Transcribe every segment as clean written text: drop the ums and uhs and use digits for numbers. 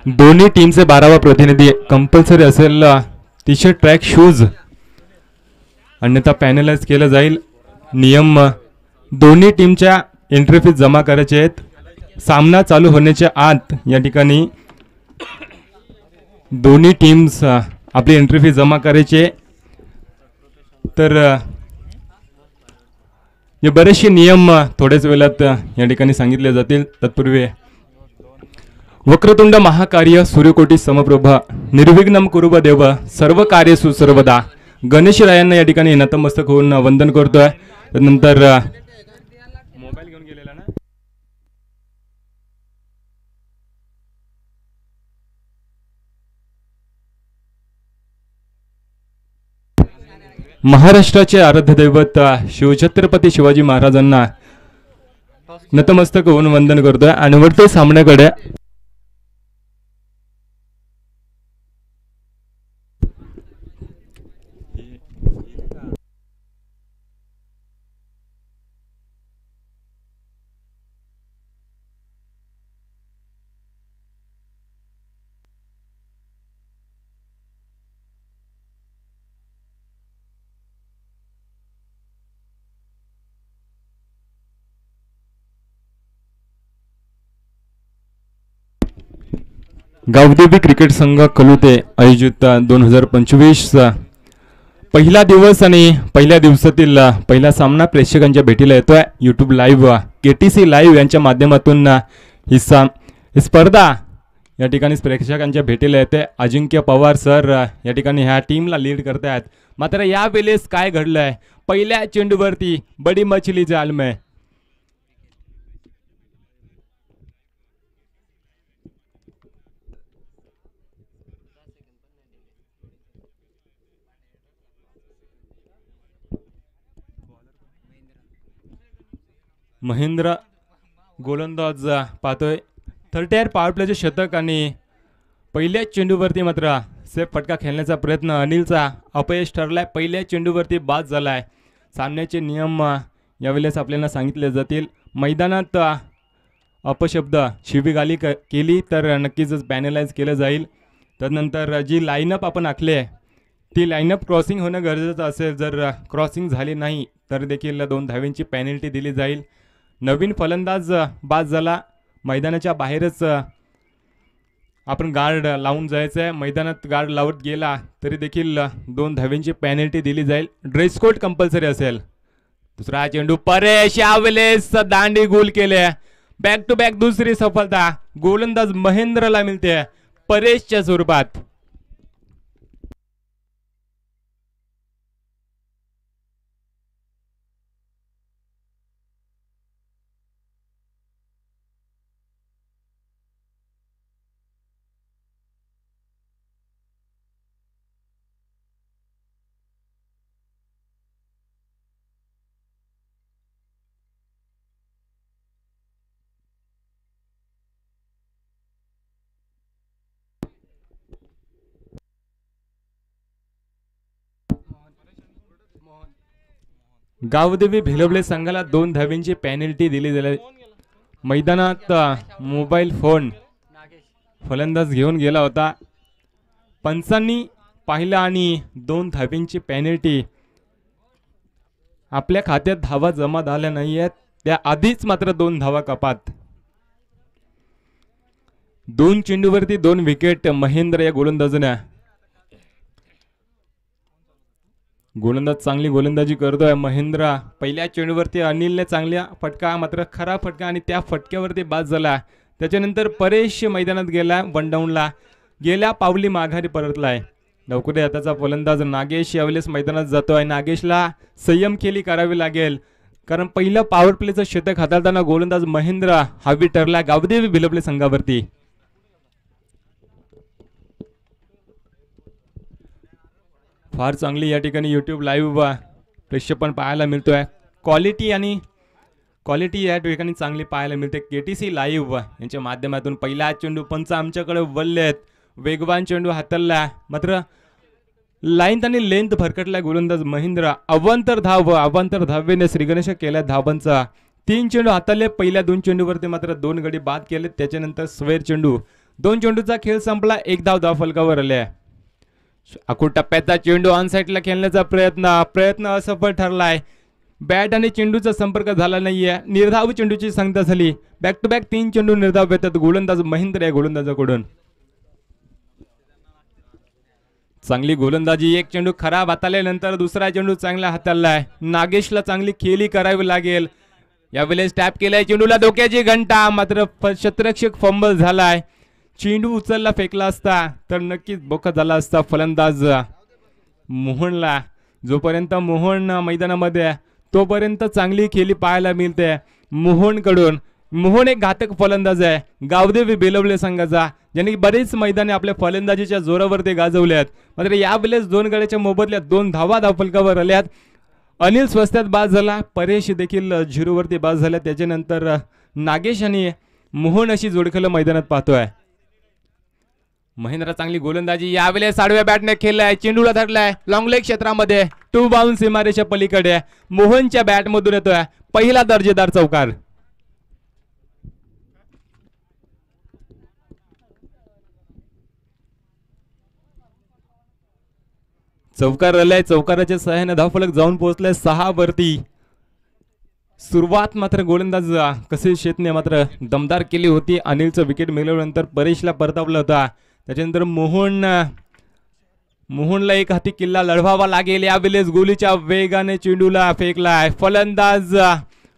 दोन्ही टीमचे 12वा प्रतिनिधी कंपल्सरी असेल टी शर्ट ट्रॅक शूज, अन्यथा पॅनलाइज केलं जाईल. नियम दोन्ही टीमच्या एंट्री फीज जमा करायचे आहेत. सामना चालू होण्याच्या आत या ठिकाणी दोन्ही टीम्स आपली एंट्री फी जमा करायची. तर हे बरेचसे नियम थोड्याच वेळात या ठिकाणी सांगितले जातील. तत्पूर्वी वक्रतुंड महाकार्य सूर्यकोटी समप्रभा निर्विघ्नं कुरु देव सर्व कार्येषु सर्वदा गणेशरायांना या ठिकाणी नतमस्तक होऊन वंदन करतोय. नंतर मोबाईल घेऊन गेलेला ना. महाराष्ट्राचे आराध्य दैवत शिवछत्रपती शिवाजी महाराजांना नतमस्तक होऊन वंदन करतोय. आणि वरते सामन्याकडे गावदेवी क्रिकेट संघ कलुते आयोजित 2025 पहिला दिवस आणि पहिल्या दिवसातील पहिला सामना प्रेक्षकांच्या भेटीला येतोय. यूट्यूब लाईव्ह KTC लाईव्ह यांच्या माध्यमातून ही स्पर्धा या ठिकाणी प्रेक्षकांच्या भेटीला येते. अजिंक्य पवार सर या ठिकाणी ह्या टीमला लीड करतायत. मात्र यावेळेस काय घडलंय, पहिल्या चेंडूवरती बडी मछली जाल में महेंद्र गोलंदाज पाहतोय. 30 पॉवर प्लेचे शतक आणि पहिल्या चेंडूवरती मात्र सेफ फटका खेळण्याचा प्रयत्न अनिलचा अपयश ठरलाय. पहिल्या चेंडूवरती बाद झालाय. सामन्याचे नियम यावेळेस आपल्याला सांगितले जातील. मैदानात अपशब्द शिवीगाली केली तर नक्कीच पॅनलाइज केलं जाईल. त्यानंतर जी लाईनअप आपण आखली आहे ती लाईनअप क्रॉसिंग होणं गरजेचं असेल. जर क्रॉसिंग झाली नाही तर देखील 2 धावेंची पेनल्टी दिली जाईल. नवीन फलंदाज बाद झाला. मैदानाच्या बाहेरच आपण गार्ड लावून जायचं आहे. मैदानात गार्ड लावत गेला तरी देखील 2 धावेंची पेनल्टी दिली जाईल. ड्रेस कोड कंपल्सरी असेल. दुसरा चेंडू परेश यावेळेस दांडी गोल केले. बॅक टू बॅक दुसरी सफलता गोलंदाज महेंद्रला मिळते परेशच्या स्वरूपात. गावदेवी भिलवले संघाला 2 धावेंची पेनल्टी दिली गेली. मैदानात मोबाईल फोन फलंदाज घेऊन गेला होता. पंचांनी पाहिला आणि 2 धावेंची पेनल्टी. आपल्या खात्यात धावा जमा झाल्या नाहीयेत. त्या आधीच मात्र 2 धावा कपात. 2 चेंडूवरती 2 विकेट महेंद्र या गोलंदाजाने. गोलंदाज चांगली गोलंदाजी करतोय महेंद्र. पहिल्या चेंडूवरती अनिलने चांगला फटका मात्र खराब फटका आणि त्या फटक्यावरती बाद झाला. त्याच्यानंतर परेश मैदानात गेला. वन डाऊनला गेल्या पावली माघारी परतलाय. लवकर आताचा फलंदाज नागेश यावेळेस मैदानात जातोय. नागेशला संयम खेळी करावी लागेल कारण पहिलं पॉवर प्लेचं शतक हाताळताना गोलंदाज महेंद्र हावी ठरला गावदेवी भिलवले संघावरती. फार चांगली या ठिकाणी यूट्यूब लाईव्ह प्रक्षेपण पाहायला मिळतोय. क्वालिटी या ठिकाणी चांगली पाहायला मिळते. KTC लाईव्ह यांच्या माध्यमातून पहिला चेंडू पंच आमच्याकडे वळलेत. वेगवान चेंडू हाताळला मात्र लाईन आणि लेंथ भरकटला गोलंदाज महेंद्र. अवांतर धावेने श्रीगणेश केल्या धावांचा 3 चेंडू हाताळले. पहिल्या 2 चेंडूवरती मात्र 2 गडी बाद केले. त्याच्यानंतर स्वेर चेंडू. 2 चेंडूचा खेळ संपला. 1 धाव फलकावर आले. अखूड टप्प्याचा चेंडू ऑन साईडला खेळण्याचा प्रयत्न असफल ठरलाय. बॅट आणि चेंडूचा संपर्क झाला नाहीये. निर्धाव चेंडूची संख्या झाली. बॅक टू बॅक 3 चेंडू निर्धाव येतात गोलंदाज महेंद्र या गोलंदाजाकडून. चांगली गोलंदाजी. एक चेंडू खराब हाताळल्यानंतर दुसरा चेंडू चांगला हाताळलाय. नागेशला चांगली खेळी करावी लागेल. यावेळेस टॅप केलाय चेंडूला. धोक्याची घंटा. मात्र क्षेत्ररक्षक फंबल झालाय. चेंडू उचलला फेकला असता तर नक्कीच बोखा झाला असता फलंदाज मोहनला. जोपर्यंत मोहन मैदानामध्ये तोपर्यंत चांगली खेळी पाहायला मिळते मोहनकडून. मोहन एक घातक फलंदाज आहे. गावदेवी बेलवले संघाचा, ज्यांनी बरेच मैदाने आपल्या फलंदाजीच्या जोरावरती गाजवल्यात. मात्र यावेळेस 2 गड्याच्या मोबदल्यात 2 धावा धावफलकावर आल्यात. अनिल स्वस्त्यात बाद झाला. परेश देखील 0 वरती बाद झाल्या. त्याच्यानंतर नागेश आणि मोहन अशी जोडखेल मैदानात पाहतोय. महेंद्र चांगली गोलंदाजी. यावेळेस आडव्या बॅटने खेळलाय. चेंडूला धरलाय लॉंग लेग क्षेत्रामध्ये. 2 बाउन्स सीमारेच्या पलीकडे. मोहनच्या बॅट मधून येतोय पहिला दर्जेदार चौकार. चौकार आलाय. चौकाराच्या सहाय्याने धावफलक जाऊन पोहोचलाय 6 वरती. सुरुवात मात्र गोलंदाज कसे शेतने मात्र दमदार केली होती. अनिलचं विकेट मिळवल्यानंतर परेशला परतावला होता. त्याच्यानंतर मोहनला एक हाती किल्ला लढवावा लागेल. यावेळेस गोलीच्या वेगाने चेंडूला फेकलाय फलंदाज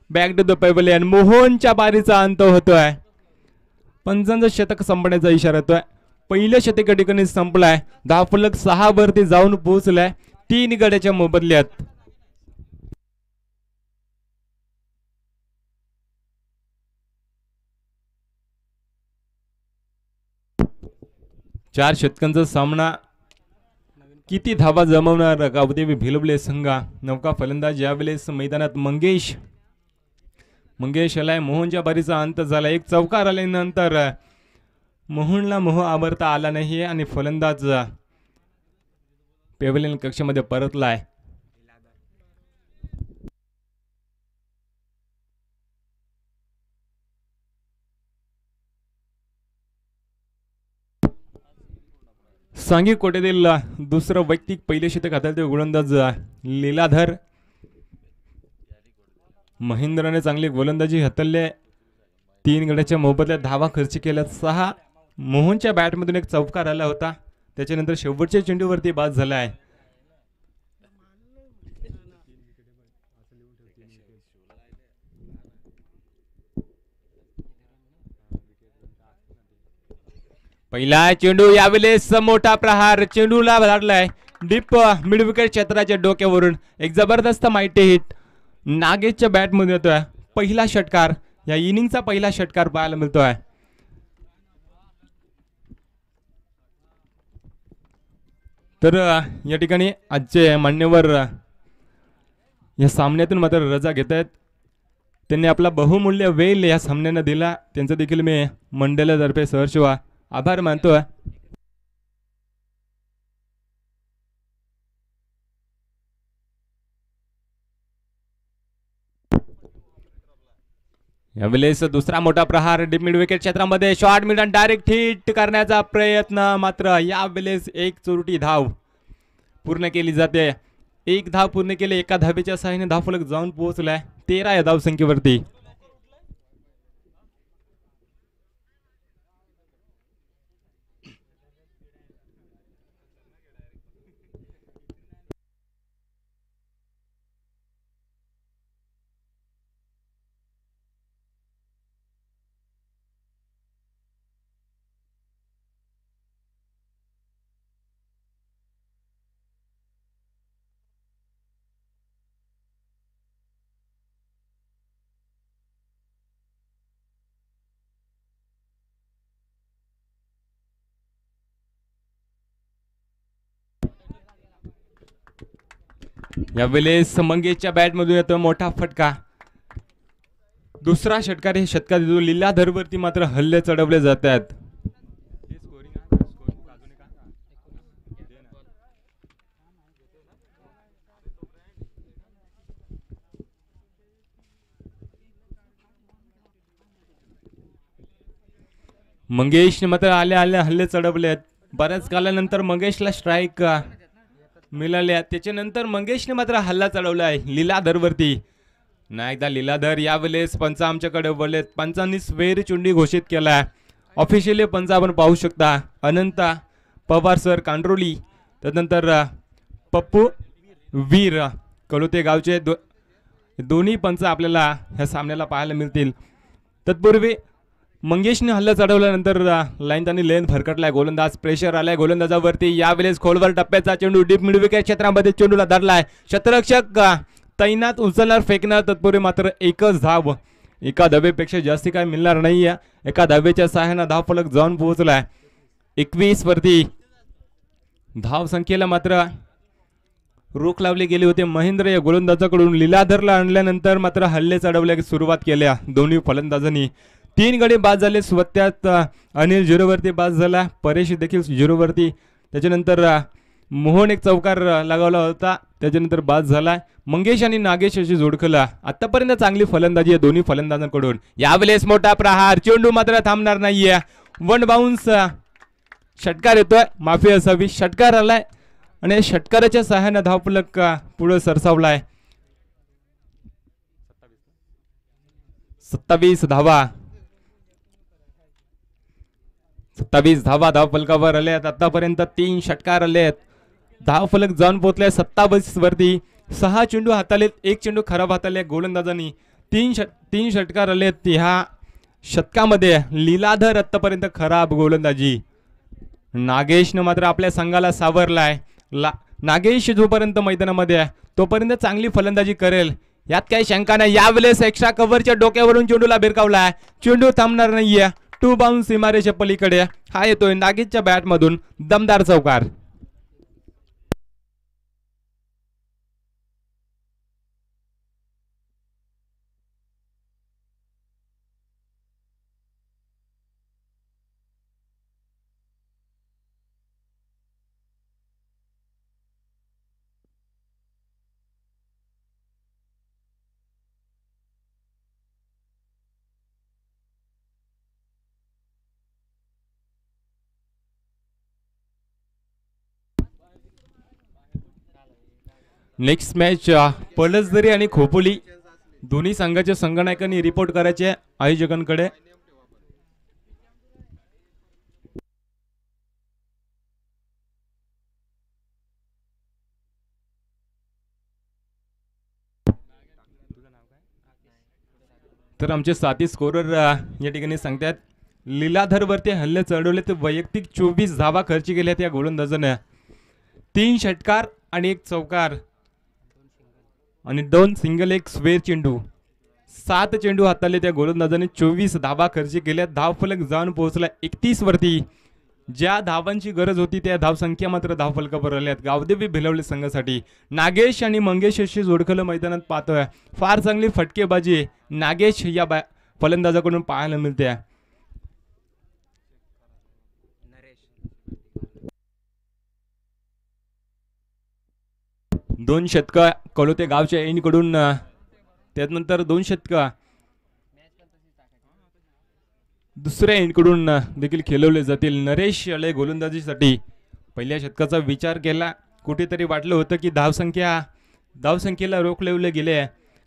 बॅक टू द पेव्हिलियन. मोहनच्या बारीचा अंत होतोय. पंचांचं शतक संपण्याचा इशारा येतोय. पहिल्या शतका ठिकाणी संपलाय. धावफलक 6 वरती जाऊन पोहोचलाय 3 गड्याच्या मोबदल्यात. चार षटकांचा सामना. किती धावा जमवणार गावदेवी भिलवले संघ. नौका फलंदाज यावेळेस मैदानात मंगेश आलाय. मोहनच्या बारीचा अंत झाला. एक चौकार आल्यानंतर मोहनला मोह आवरता आला नाही आणि फलंदाज पेव्हिलियन कक्षामध्ये परतलाय. सांगी कोटेतील दुसरं वैयक्तिक पहिले शतक हाताळते गोलंदाज लीलाधर. महेंद्रने चांगली गोलंदाजी हाताळली. 3 गड्याच्या मोबदल्यात धावा खर्च केल्या 6. मोहनच्या बॅटमधून एक चौकार आला होता. त्याच्यानंतर शेवटच्या चेंडूवरती बाद झालाय. पहिला चेंडू. यावेळेस मोठा प्रहार. चेंडूला धरलाय डीप मिड विकेट क्षेत्राच्या डोक्यावरून. एक जबरदस्त माहिती हिट नागेशच्या बॅटमध्ये येतोय. पहिला षटकार. या इनिंगचा पहिला षटकार पाहायला मिळतोय. तर या ठिकाणी आजचे मान्यवर या सामन्यातून मात्र रजा घेत आहेत. त्यांनी आपला बहुमूल्य वेळ या सामन्यानं दिला. त्यांचं देखील मी मंडळातर्फे सहर्ष आभार मानतोय. यावेळेस दुसरा मोठा प्रहार डीप मिड विकेट क्षेत्रामध्ये. शॉर्ट मिड आणि डायरेक्ट हिट करण्याचा प्रयत्न. मात्र यावेळेस एक चोरटी धाव पूर्ण केली जाते. 1 धाव पूर्ण केली. एका धावेच्या सहाय्याने धावफलक जाऊन पोहोचलाय 13 या धावसंख्येवरती. यावेळेस मंगेशच्या बॅटमधून येतो मोठा फटका. दुसरा षटकार. हे षटकार लीलाधरवरती मात्र हल्ले चढवले जातात. मंगेशने मात्र आल्या आल्या हल्ले चढवलेत. बऱ्याच कालानंतर मंगेशला स्ट्राईक मिळाल्या. त्याच्यानंतर मंगेशने मात्र हल्ला चढवलाय लीलाधरवरती. ना एकदा लीलाधर यावेळेस पंच आमच्याकडे बोललेत. पंचांनी स्वेर चुंडी घोषित केलाय. ऑफिशियली पंच आपण पाहू शकता. अनंता पवार सर कांड्रोली, त्यानंतर पप्पू वीर कळुते गावचे दोन्ही पंच आपल्याला ह्या सामन्याला पाहायला मिळतील. तत्पूर्वी मंगेशने हल्ला चढवल्यानंतर लाईन त्यांनी लेन भरकटलाय. गोलंदाज प्रेशर आलाय गोलंदाजावरती. यावेळेस खोलवर टप्प्याचा चेंडू डीप मिड विकेट क्षेत्रामध्ये चेंडूला धरलाय. क्षेत्ररक्षक तैनात उचलणार फेकणार. तत्पूर्वी मात्र एकच धाव. एका धावेपेक्षा जास्ती काय मिळणार नाहीये. एका धावेच्या सहाय्यानं धाव फलक जाऊन पोहोचलाय 21 वरती. धाव संख्येला मात्र रोख लावले गेले होते. महेंद्र या गोलंदाजाकडून लीलाधरला आणल्यानंतर मात्र हल्ले चढवण्यास सुरुवात केल्या दोन्ही फलंदाजांनी. 3 गडी बाद झाले. स्वतःत अनिल 0 वरती बाद झाला. परेश देखील 0 वरती. त्याच्यानंतर मोहन एक चौकार लगावला होता, त्याच्यानंतर बाद झाला. मंगेश आणि नागेश अशी जोडखला. आतापर्यंत चांगली फलंदाजी आहे दोन्ही फलंदाजांकडून. यावेळेस मोठा प्रहार. चेंडू मात्र थांबणार नाहीये. वन बाउन्स षटकार येतोय. माफी असावी. षटकार आलाय आणि षटकाराच्या सहाय्याने धावफलक पुढे सरसावलाय. 27 धावा. 27 धावा धावफलकावर आल्यात. आतापर्यंत 3 षटकार आलेत. धावफलक जाऊन पोहोचले 27 वरती. 6 चेंडू हातालेत. 1 चेंडू खराब हाताले गोलंदाजांनी. 3 षटकार आलेत. ह्या शतकामध्ये लीलाधर आतापर्यंत खराब गोलंदाजी. नागेशनं मात्र आपल्या संघाला सावरलाय. नागेश जोपर्यंत मैदानामध्ये आहे तोपर्यंत चांगली फलंदाजी करेल यात काही शंका नाही. यावेळेस एक्स्ट्रा कव्हरच्या डोक्यावरून चेंडूला भिरकावलाय. चेंडू थांबणार नाहीये. 2 बाउन्स सीमारेषेच्या पलीकडे. हा येतोय नागेशच्या बॅटमधून दमदार चौकार. नेक्स्ट मॅच पलसदरी आणि खोपोली दोन्ही संघाच्या संघनायकांनी रिपोर्ट करायचे आयोजकांकडे. तर आमचे साथी स्कोरर या ठिकाणी सांगतात लीलाधरवरती हल्ले चढवले तर वैयक्तिक 24 धावा खर्च केल्यात या गोलंदाजाने. 3 षटकार आणि 1 चौकार आणि 2 सिंगल 1 स्वेर चेंडू. 7 चेंडू हाताळले त्या गोलंदाजाने. 24 धावा खर्च केल्या. धावफलक जाऊन पोहोचला 31 वरती. ज्या धावांची गरज होती त्या धावसंख्या मात्र धावफलकावर आल्यात गावदेवी भिलवले संघासाठी. नागेश आणि मंगेश अशी जोडखलं मैदानात पाहतोय. फार चांगली फटकेबाजी नागेश या फलंदाजाकडून पाहायला मिळते. दोन शतका कळोते गावच्या एंडकडून. त्यानंतर 2 शतका दुसऱ्या एंडकडून देखील खेळवले जातील. नरेश आले गोलंदाजीसाठी. पहिल्या शतकाचा विचार केला. कुठेतरी वाटलं होतं की धावसंख्येला रोख लावले गेले.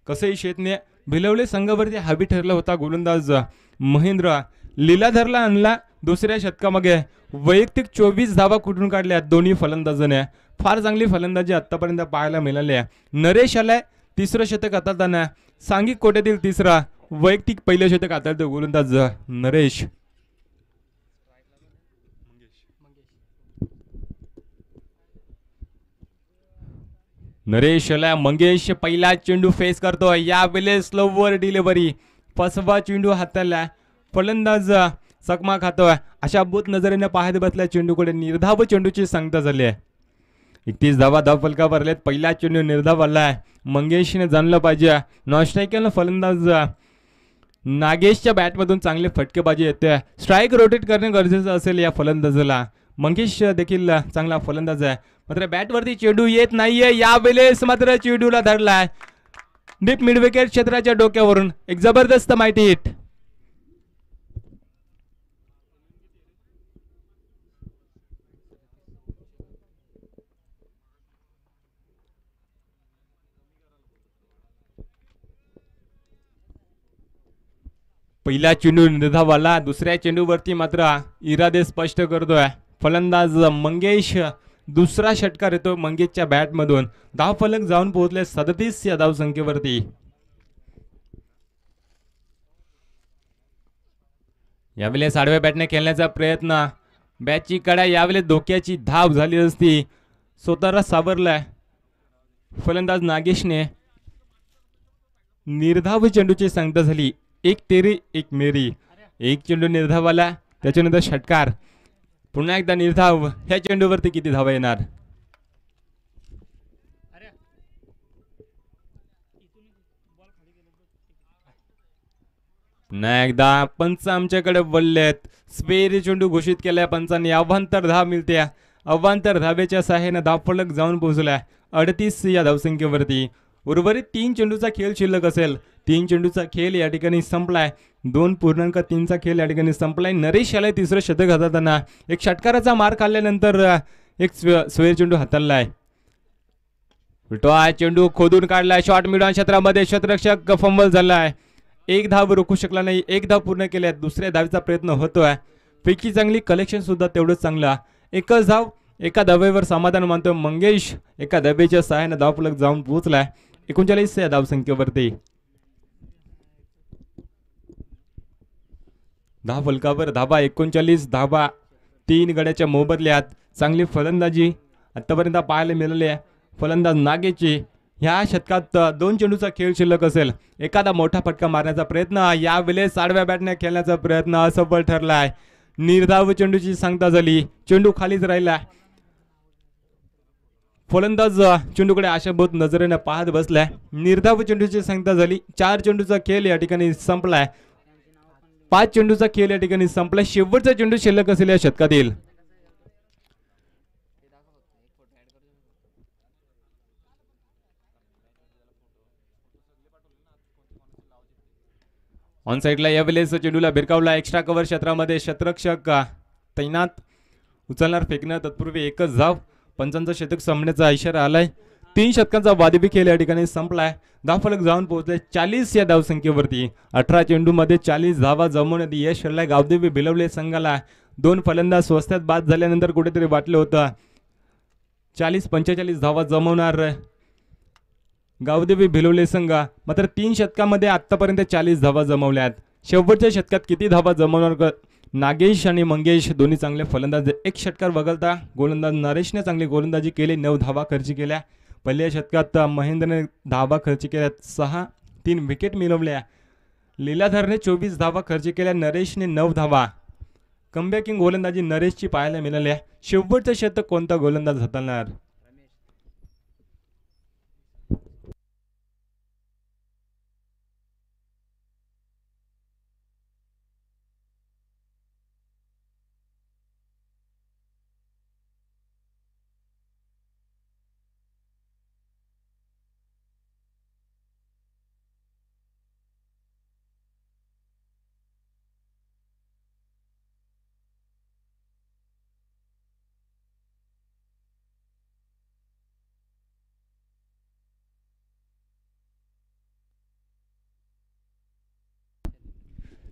कसंही शेतने भिलवले संघावरती हावी ठरला होता. गोलंदाज महेंद्र लीलाधरला आणला. दुसऱ्या शतकामागे वैयक्तिक 24 धावा कुठून काढल्या दोन्ही फलंदाजाने. फार चांगली फलंदाजी आतापर्यंत पाहायला मिळाली आहे. नरेश आलाय 3रं शतक हाताळताना. सांघिक कोट्यातील 3रा वैयक्तिक पहिलं शतक हाताळतो गोलंदाज नरेश. नरेश आलाय. मंगेश पहिला चेंडू फेस करतो. यावेळेस स्लोवर डिलिव्हरी. 5वा चेंडू हाताळला. फलंदाज चकमा खातोय. अशा बुत नजरेने पाहत बसल्या चेंडूकडे. निर्धाव चेंडूची सांगता झाली आहे. 31 धावा धावफलकावर आलेत. पहिला चेंडू निर्धाव आलाय. मंगेशने जाणलं पाहिजे नॉनस्ट्रायकरला फलंदाज नागेशच्या बॅटमधून चांगले फटकेबाजी येते. स्ट्राईक रोटेट करणे गरजेचं असेल या फलंदाजाला. मंगेश देखील चांगला फलंदाज आहे मात्र बॅटवरती चेंडू येत नाहीये. यावेळेस मात्र चेंडूला धरलाय डीप मिड विकेट क्षेत्राच्या डोक्यावरून. एक जबरदस्त माहिती हिट. पहिला चेंडू निर्धावाला, दुसऱ्या चेंडूवरती मात्र इरादे स्पष्ट करतोय फलंदाज मंगेश. दुसरा षटकार येतो मंगेशच्या बॅटमधून. धावफलक जाऊन पोहोचले 37 या धावसंख्येवरती. यावेळेस आडव्या बॅटने खेळण्याचा प्रयत्न, बॅटची कडा यावेळेस धोक्याची धाव झाली असती. स्वतःला सावरलाय फलंदाज नागेशने. निर्धाव चेंडूची सांगता झाली. एक तेरी एक मेरी. एक चेंडू निर्धावाला, त्याच्यानंतर षटकार, पुन्हा एकदा निर्धाव. ह्या चेंडूवरती किती धावा येणार? पुन्हा एकदा पंच आमच्याकडे बोललेत. स्पेरी चेंडू घोषित केलाय पंचांनी. अवांतर धाव मिळते. अवांतर धावेच्या सहाय्याने धावफलक जाऊन पोहोचलाय 38 या धावसंख्येवरती. उर्वरित 3 चेंडूचा खेळ शिल्लक असेल. 3 चेंडूचा खेळ या ठिकाणी संपलाय. 2.3चा खेळ या ठिकाणी संपलाय. नरेश याला तिसरं शतक हाताळताना एक षटकाराचा मार खाल्ल्यानंतर एक स्वेर चेंडू हाताळलाय. चेंडू खोदून काढलाय. शॉट मिडॉन क्षेत्रामध्ये क्षेत्ररक्षक फंबल झालाय. एक धाव रोखू शकला नाही. एक धाव पूर्ण केल्यात. दुसऱ्या धावेचा प्रयत्न होतोय. पैकी चांगली, कलेक्शन सुद्धा तेवढंच चांगला. एकच धाव, एका धावेवर समाधान मानतो मंगेश. एका धावेच्या सहाय्याने धावफलक जाऊन पोहोचलाय 39 या धावसंख्येवरती. धावफलकावर धाबा 39 धाबा. 3 गड्याच्या मोबदल्यात चांगली फलंदाजी आतापर्यंत पाहायला मिळाली आहे फलंदाज नागेशची. ह्या शतकात 2 चेंडूचा खेळ शिल्लक असेल. एखादा मोठा फटका मारण्याचा प्रयत्न, यावेळेस आडव्या बॅटने खेळण्याचा प्रयत्न असफल ठरलाय. निर्धाव चेंडूची सांगता झाली. चेंडू खालीच राहिला. फलंदाज चेंडूकडे आशाभूत नजरेने पाहत बसलाय. निर्धाव चेंडूची सांगता झाली. 4 चेंडूचा खेळ या ठिकाणी संपलाय. 5 चेंडूचा खेळ या ठिकाणी संपलाय. शेवटचा चेंडू शिल्लक असेल या शतकातील. ऑन साईडला यावेळेस चेंडूला भिरकावला. एक्स्ट्रा कव्हर क्षेत्रामध्ये क्षेत्ररक्षक तैनात. उचलणार फेकणार तत्पूर्वी एकच धाव. पंचांचं शतक संपण्याचा इशारा आलाय. 3 षटकांचा वादवी खेळ या ठिकाणी संपलाय. धावफलक जाऊन पोहोचले 40 या धावसंख्येवरती. 18 चेंडूमध्ये 40 धावा जमवण्यात यश ठरलाय गावदेवी भिलवले संघाला. 2 फलंदाज स्वस्तात बाद झाल्यानंतर कुठेतरी वाटलं होतं 40-45 धावा जमवणार गावदेवी भिलवले संघ. मात्र 3 षटकामध्ये आतापर्यंत 40 धावा जमवल्यात. शेवटच्या षटकात किती धावा जमवणार? नागेश आणि मंगेश दोन्ही चांगले फलंदाज. एक षटकार वगळता गोलंदाज नरेशने चांगली गोलंदाजी केली. 9 धावा खर्च केल्या. पहिल्या षटकात महेंद्रने धावा खर्च केल्यात 6. 3 विकेट मिळवल्या. लीलाधरने 24 धावा खर्च केल्या. नरेशने 9 धावा. कमबॅकिंग गोलंदाजी नरेशची पाहायला मिळाली. शेवटचं शतक कोणता गोलंदाज हाताळणार?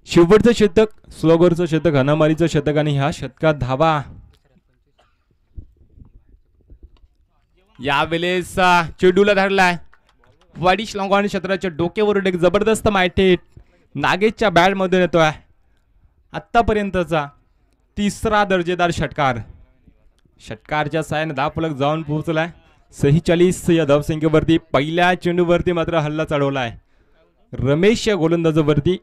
शेवटचं शतक, स्लोगरचं शतक, हनामारीचं शतक आणि ह्या शतकात धावा. यावेळेस चेंडूला धरलाय. वाडिश लॉंगॉन क्षेत्राच्या डोक्यावरून एक जबरदस्त मायठे नागेशच्या बॅट मधून येतोय. आतापर्यंतचा 3रा दर्जेदार षटकार. षटकारच्या साहाय्याने धावफलक जाऊन पोहोचलाय 46 या धावसंख्येवरती. पहिल्या चेंडूवरती मात्र हल्ला चढवलाय रमेश या गोलंदाजावरती.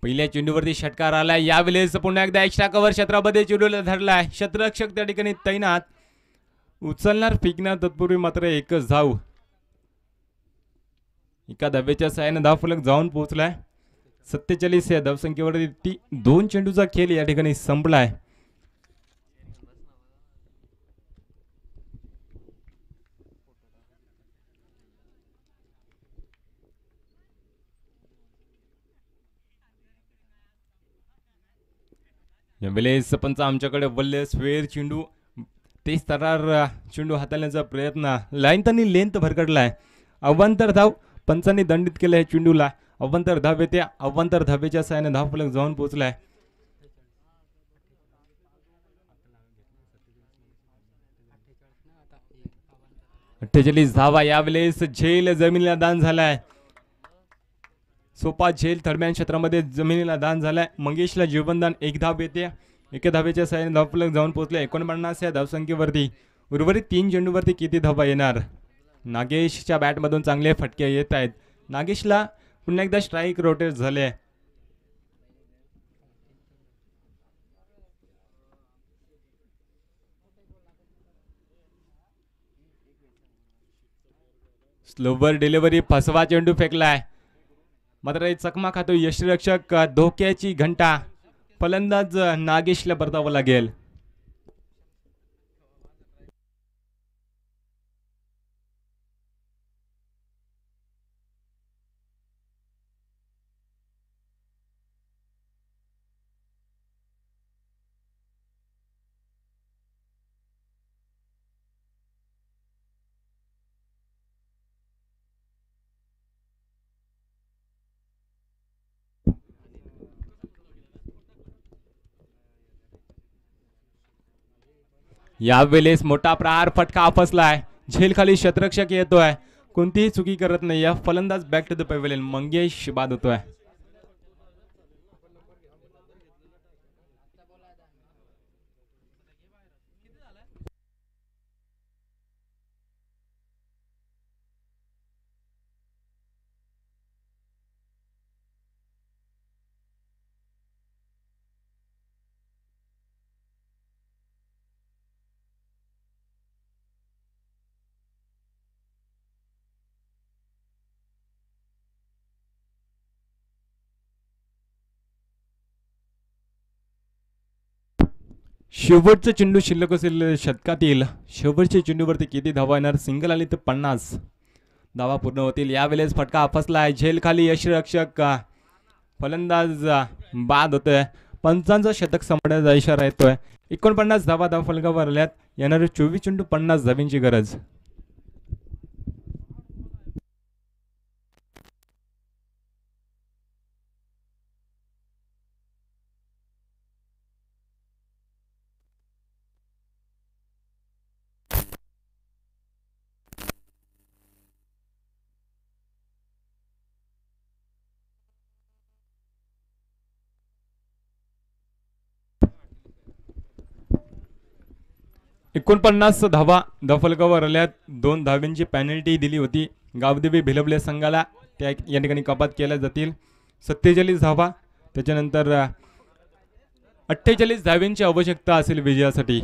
पहिल्या चेंडूवरती षटकार आलाय. यावेळेस पुन्हा एकदा एक्स्ट्रा कव्हर क्षेत्रामध्ये चेंडूला धरलाय. क्षेत्ररक्षक त्या ठिकाणी तैनात. उचलणार फेकणार तत्पूर्वी मात्र एकच धाव. एका धावेच्या साहाय्याने धावफलक जाऊन पोहोचलाय 47 या धावसंख्येवरती. 2 चेंडूचा खेळ या ठिकाणी संपलाय. यावेळेस पंच आमच्याकडे वल्ले स्वेर चेंडू तेच तरार चेंडू हाताळण्याचा प्रयत्न लाईन त्यांनी लेंथ भरकडलाय. अवांतर धाव पंचांनी दंडित केलं आहे चेंडूला. अवांतर धाव येते. अवांतर धावेच्या साहाय्याने धावफलक जाऊन पोहोचलाय. 48 धावा. यावेळेस झेल जमिनीला दान झालाय. सोपा झेल थर्डमॅन क्षेत्रामध्ये जमिनीला दान झालाय. मंगेशला जीवनदान 1 धाव येते. 1 धावेच्या साहाय्याने धावफलक जाऊन पोहोचले 49 या धावसंख्येवरती. उर्वरित 3 चेंडूवरती किती धावा येणार? नागेशच्या बॅटमधून चांगले फटके येत आहेत. नागेशला पुन्हा एकदा स्ट्राईक रोटेट झाले. स्लोवर डिलिव्हरी फसवा चेंडू फेकलाय. मात्र चकमा खातो यष्टीरक्षक. धोक्याची घंटा. फलंदाज नागेशला परतावं लागेल. यावेळेस मोठा प्रहार फटका फसलाय. झेल खाली क्षेत्ररक्षक येतोय. कोणतीही चुकी करत नाही. या फलंदाज back to the pavilion. Mangesh बाद होतोय. शेवटचं चेंडू शिल्लक असेल शतकातील. शेवटच्या चेंडूवरती किती धावा येणार? सिंगल आली तर 50 धावा पूर्ण होतील. यावेळेस फटका फसलाय. झेल खाली यष्टीरक्षक. फलंदाज बाद होतोय. पंचांचा शतक संपण्याचा इशारा येतोय. 49 धावा धावफलकावर आल्यात. येणारे 24 चेंडू 50 धाव्यांची गरज. एकोणपन्नास धावा धावफलकावर आल्यात. 2 धाव्यांची पॅनल्टी दिली होती गावदेवी भिलवले संघाला. त्या या ठिकाणी कपात केल्या जातील. 47 धावा. त्याच्यानंतर 48 धाव्यांची आवश्यकता असेल विजयासाठी.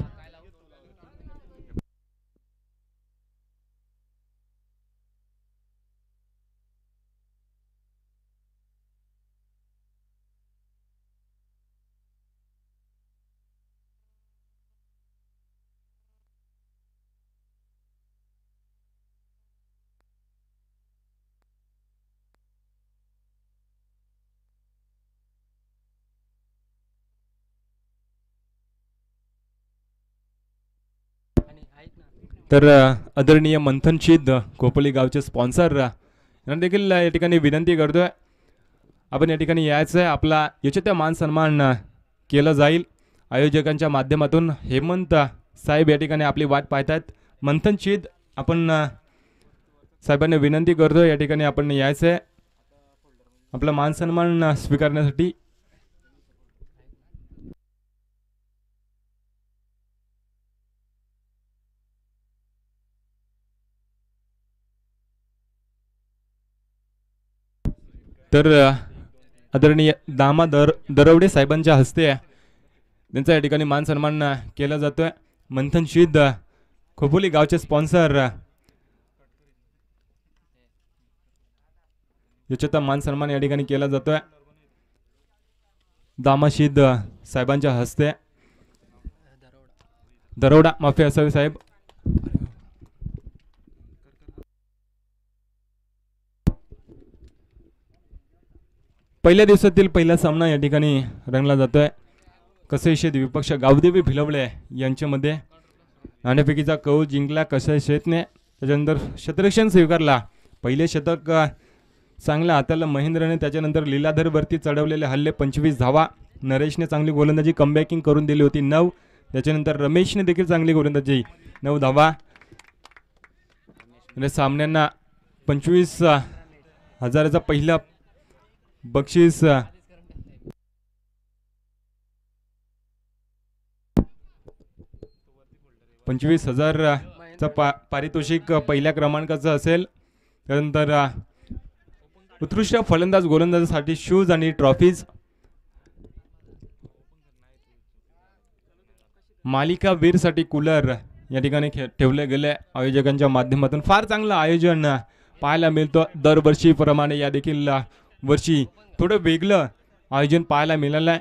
तर आदरणीय मंथनशीद कोपली गावचे स्पॉन्सर यांना देखील या ठिकाणी विनंती करतोय. आपण या ठिकाणी यायचं आहे. आपला याच्या मान सन्मान केला जाईल आयोजकांच्या माध्यमातून. हेमंत साहेब या ठिकाणी आपली वाट पाहतात. मंथनशीद आपण साहेबांना विनंती करतोय या ठिकाणी आपण यायचं आहे आपला मान सन्मान स्वीकारण्यासाठी. तर आदरणीय दामा दरवडे साहेबांच्या हस्ते त्यांचा या ठिकाणी मान सन्मान केला जातोय. मंथनशीद खोपोली गावचे स्पॉन्सर याच्यात मान सन्मान या ठिकाणी केला जातोय दामाशीद साहेबांच्या हस्ते. दरोडा माफी असावी साहेब. पहिल्या दिवसातील पहिला सामना या ठिकाणी रंगला जातोय. कसई शेत विपक्ष गावदेवी भिलवले यांच्यामध्ये नाणेफेकीचा कौल जिंकला कसई शेतने. त्याच्यानंतर शतरक्षण स्वीकारला. पहिले शतक चांगलं हाताला महेंद्रने. त्याच्यानंतर लीलाधरवरती चढवलेले हल्ले 25 धावा. नरेशने चांगली गोलंदाजी कमबॅकिंग करून दिली होती 9. त्याच्यानंतर रमेशने देखील चांगली गोलंदाजी 9 धावा. आणि सामन्यांना 25,000चा पहिला बक्षीस 25,000चा पारितोषिक पहिल्या क्रमांकाचं असेल. त्यानंतर उत्कृष्ट फलंदाज गोलंदाजासाठी शूज आणि ट्रॉफीज. मालिका वीरसाठी कूलर या ठिकाणी ठेवले गेले आयोजकांच्या माध्यमातून. फार चांगलं आयोजन पाहायला मिळतं दरवर्षीप्रमाणे. या देखील वर्षी थोडं वेगळं आयोजन पाहायला मिळालं आहे.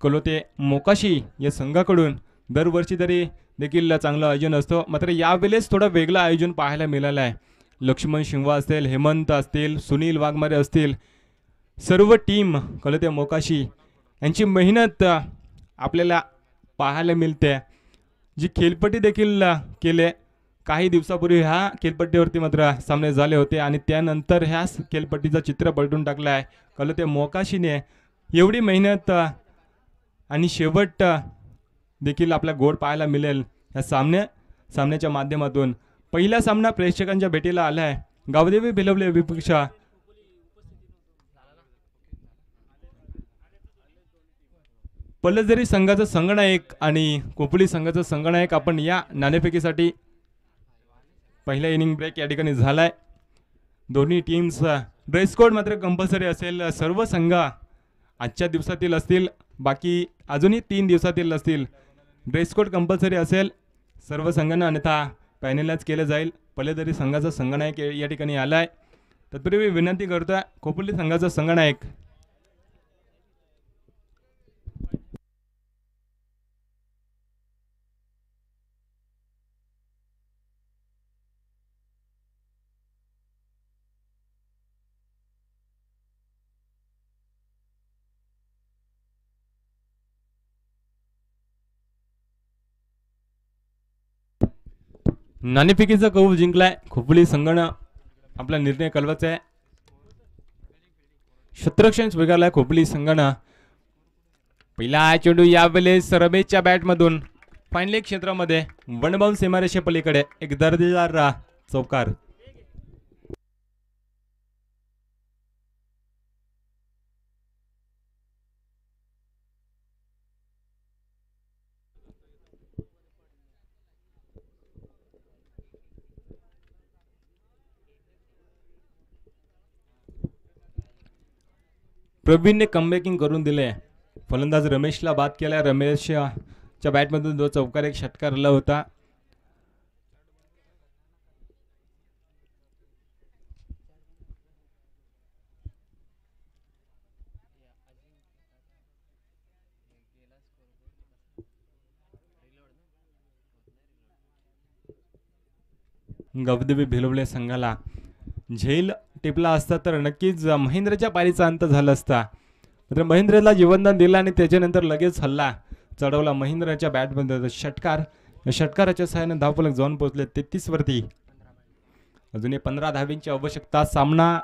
कलोते मोकाशी या संघाकडून दरवर्षी तरी देखील चांगलं आयोजन असतं, मात्र यावेळेस थोडं वेगळं आयोजन पाहायला मिळालं आहे. लक्ष्मण शिंगवा असतील, हेमंत असतील, सुनील वाघमारे असतील, सर्व टीम कलोते मोकाशी यांची मेहनत आपल्याला पाहायला मिळते. जी खेळपट्टी देखील केले काही दिवसापूर्वी ह्या खेळपट्टीवरती मात्र सामने झाले होते आणि त्यानंतर ह्या खेळपट्टीचं चित्र पलटून टाकलं आहे कलोते मोकाशीने. एवढी मेहनत आणि शेवट देखील आपला गोड पाहायला मिळेल या सामन्याच्या माध्यमातून. पहिला सामना प्रेक्षकांच्या भेटीला आला आहे. गावदेवी भिलवले विपक्ष पल्लजरी संघाचा संघनायक आणि कोपली संघाचा संघनायक. आपण या नाणेफेकीसाठी पहिला इनिंग ब्रेक या ठिकाणी झालाय. दोन्ही टीम्स ड्रेस कोड मात्र कंपल्सरी असेल. सर्व संघ आजच्या दिवसातील असतील, बाकी अजूनही 3 दिवसातील असतील. ड्रेस कोड कंपल्सरी असेल सर्व संघांना, अन्यथा पॅनेलाच केलं जाईल. पल्लजरी संघाचा संघनायक या ठिकाणी आलाय. तत्पूर्वी विनंती करतोय कोपली संघाचा संघनायक नाणेफेकीचा कौल जिंकलाय. खोपली संघानं आपला निर्णय कळवायचा आहे. शतरक्षण स्वीकारलाय खोपली संघानं. पहिला चेंडू यावेळेस रमेशच्या बॅटमधून फाईनल क्षेत्रामध्ये वनबाउंड सीमारेषे पलीकडे एक दर्जेदार चौकार. प्रवीणने कमबॅकिंग करून दिले. फलंदाज रमेशला बाद केला. रमेशच्या बॅटमधून 2 चौकार 1 षटकार आला होता. गावदेवी भिलवले संघाला झेल टिपला असता तर नक्कीच महेंद्रच्या पारीचा अंत झाला असता. मात्र महेंद्रला जीवनदान दिलं आणि त्याच्यानंतर लगेच हल्ला चढवला महेंद्रच्या बॅटमध्ये. षटकाराच्या सहाय्याने धावफलक जाऊन पोहोचले 33 वरती. अजूनही 15 धावींची आवश्यकता. सामना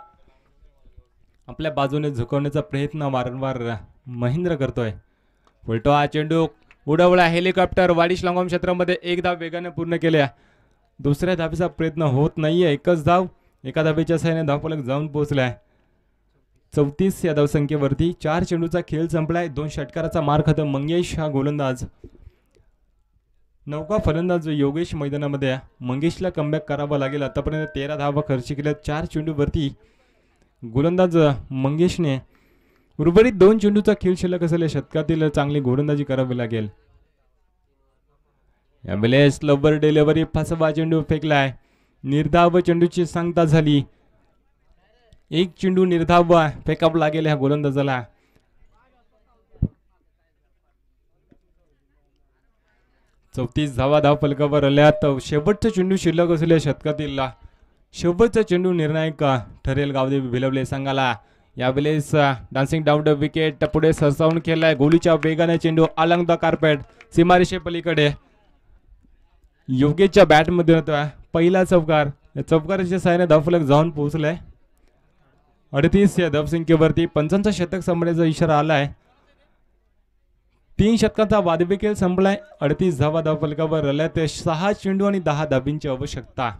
आपल्या बाजूने झुकवण्याचा प्रयत्न वारंवार महेंद्र करतोय. उलटो हा चेंडू उडवला. हेलिकॉप्टर वाडिश लांगोम क्षेत्रामध्ये 1 धाव वेगाने पूर्ण केल्या. दुसऱ्या धावेचा प्रयत्न होत नाहीये. 1च धाव एका धावेच्या सहाय्याने धावफलक जाऊन पोहोचलाय 34 या धावसंख्येवरती. 4 चेंडूचा खेळ संपलाय. 2 षटकाराचा मार खात मंगेश हा गोलंदाज. नौका फलंदाज योगेश मैदानामध्ये. मंगेशला कमबॅक करावा लागेल. आतापर्यंत 13 धावा खर्च केल्या 4 चेंडूवरती. गोलंदाज मंगेशने उर्वरित 2 चेंडूचा खेळ शिल्लक असलेल्या षटकातील चांगली गोलंदाजी करावी लागेल. यावेळेस लवर डिलिव्हरी फसवा चेंडू फेकलाय. निर्धाव चेंडूची सांगता झाली. 1 चेंडू निर्धाव फेकावा लागेल ह्या गोलंदाजाला. चौतीस धावा धावफलकावर आल्यात. शेवटचा चेंडू शिल्लक असलेल्या षटकातील शेवटचा चेंडू निर्णायक ठरेल गावदेवी भिलवले संघाला. यावेळेस डान्सिंग डाऊन द विकेट पुढे सरसावून केलाय. गोलीच्या वेगाने चेंडू अलंग द कार्पेट सीमारेषे पलीकडे. योगेशच्या बॅटमध्ये होता पहिला चौकार. या चौकाराच्या साहाय्याने धावफलक जाऊन पोहोचलाय. 38 या धावसंख्येवरती 55 शतक संपण्याचा इशारा आलाय. 3 शतकांचा वादविकेल संपलाय. 38 धावा धावफलकावर आल्या. ते 6 चेंडू आणि 10 धाबींची आवश्यकता.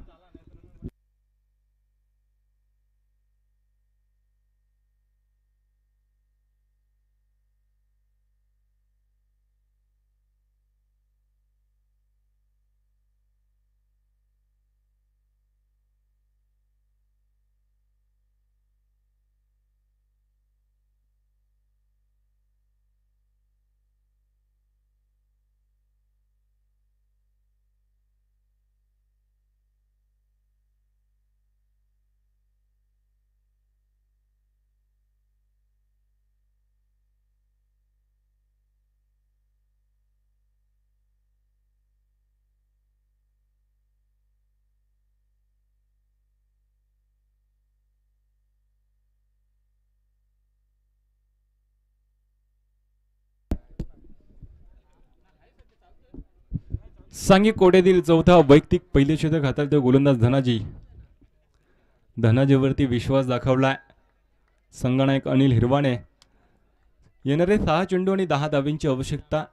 सांगी कोट्यातील चौथा वैयक्तिक पहिले शतक हाताळतो गोलंदाज धनाजी. धनाजीवरती विश्वास दाखवलाय संगनायक अनिल हिरवाणे. येणारे 6 चेंडू आणि 10 धाबींची आवश्यकता.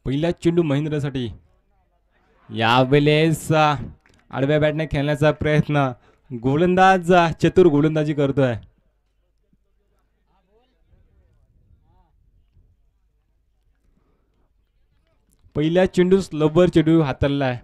पहिला चेंडू महेंद्रसाठी. यावेळेस आडव्या बॅटने खेळण्याचा प्रयत्न. गोलंदाज चतुर गोलंदाजी करतोय. पहिल्या चेंडू स्लोवर चेंडू हाताळलाय.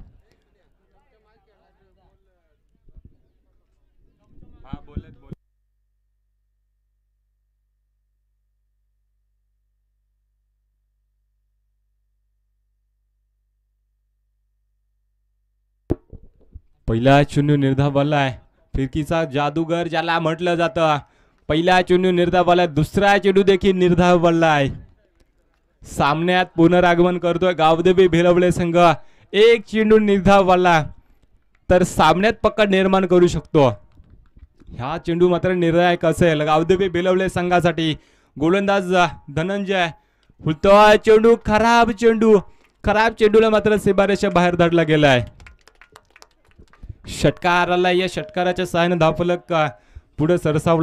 पहिला चेंडू निर्धावलाय. फिरकीचा जादूगर ज्याला म्हटलं जातं. पहिला चेंडू निर्धावलाय. दुसरा चेंडू देखील निर्धावलाय. सामन्यात पुनरागमन करतोय गावदेवी भिलवले संघ. एक चेंडू निर्धावला तर सामन्यात पकड निर्माण करू शकतो. ह्या चेंडू मात्र निर्णायक असेल गावदेवी भिलवले संघासाठी. गोलंदाज धनंजय फुलतोय चेंडू. खराब चेंडूला मात्र सीमारेषा बाहेर धाडला गेलाय. षटकार आला. या षटकाराच्या सहाय्याने धावफलक पुढे सरसावला.